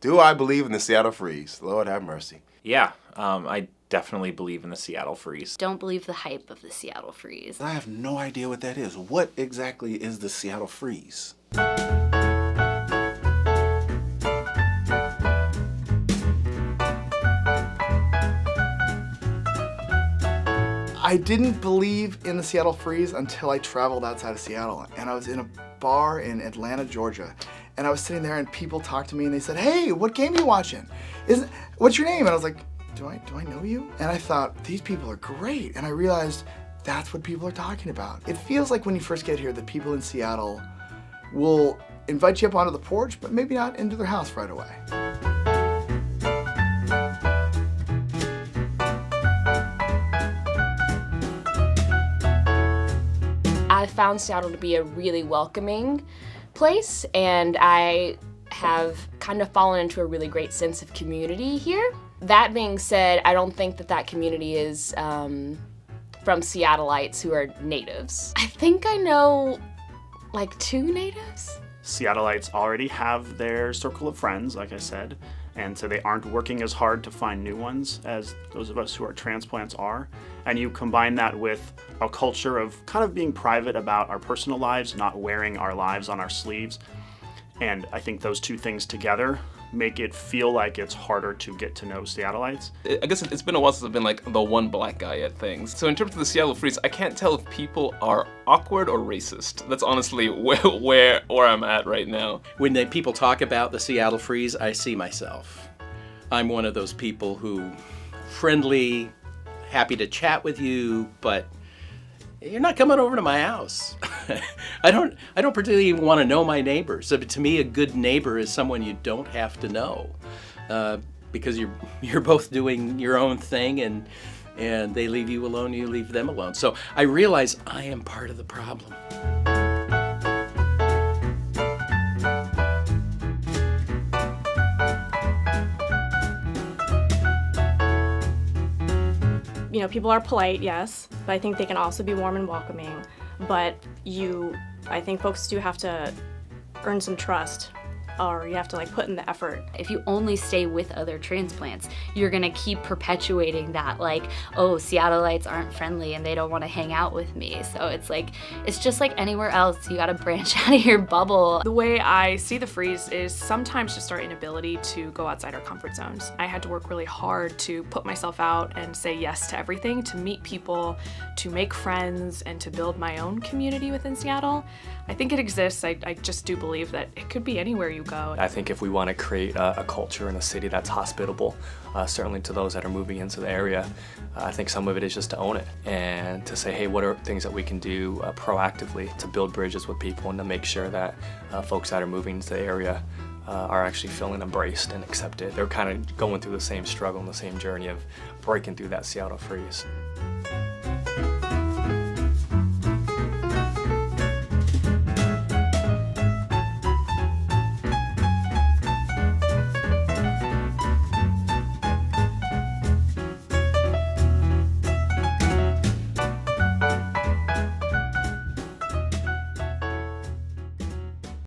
Do I believe in the Seattle freeze? Lord have mercy. Yeah, I definitely believe in the Seattle freeze. Don't believe the hype of the Seattle freeze. I have no idea what that is. What exactly is the Seattle freeze? I didn't believe in the Seattle freeze until I traveled outside of Seattle, and I was in a bar in Atlanta, Georgia, and I was sitting there and people talked to me and they said, "Hey, what game are you watching? What's your name?" And I was like, do I know you? And I thought, these people are great, and I realized that's what people are talking about. It feels like when you first get here, the people in Seattle will invite you up onto the porch, but maybe not into their house right away. I found Seattle to be a really welcoming place, and I have kind of fallen into a really great sense of community here. That being said, I don't think that community is from Seattleites who are natives. I think I know like 2 natives. Seattleites already have their circle of friends, like I said, and so they aren't working as hard to find new ones as those of us who are transplants are. And you combine that with a culture of kind of being private about our personal lives, not wearing our lives on our sleeves. And I think those two things together make it feel like it's harder to get to know Seattleites. I guess it's been a while since I've been like the one black guy at things. So in terms of the Seattle freeze, I can't tell if people are awkward or racist. That's honestly where I'm at right now. When people talk about the Seattle freeze, I see myself. I'm one of those people who friendly, happy to chat with you, but you're not coming over to my house. I don't particularly even want to know my neighbors. So to me, a good neighbor is someone you don't have to know, because you're both doing your own thing, and they leave you alone, you leave them alone. So I realize I am part of the problem. You know, people are polite, yes, but I think they can also be warm and welcoming. But I think folks do have to earn some trust, or you have to like put in the effort. If you only stay with other transplants, you're gonna keep perpetuating that, like, oh, Seattleites aren't friendly and they don't want to hang out with me. So it's just like anywhere else. You gotta branch out of your bubble. The way I see the freeze is sometimes just our inability to go outside our comfort zones. I had to work really hard to put myself out and say yes to everything, to meet people, to make friends, and to build my own community within Seattle. I think it exists. I just do believe that it could be anywhere you go. I think if we want to create a culture in a city that's hospitable, certainly to those that are moving into the area, I think some of it is just to own it and to say, hey, what are things that we can do proactively to build bridges with people and to make sure that folks that are moving into the area are actually feeling embraced and accepted. They're kind of going through the same struggle and the same journey of breaking through that Seattle freeze.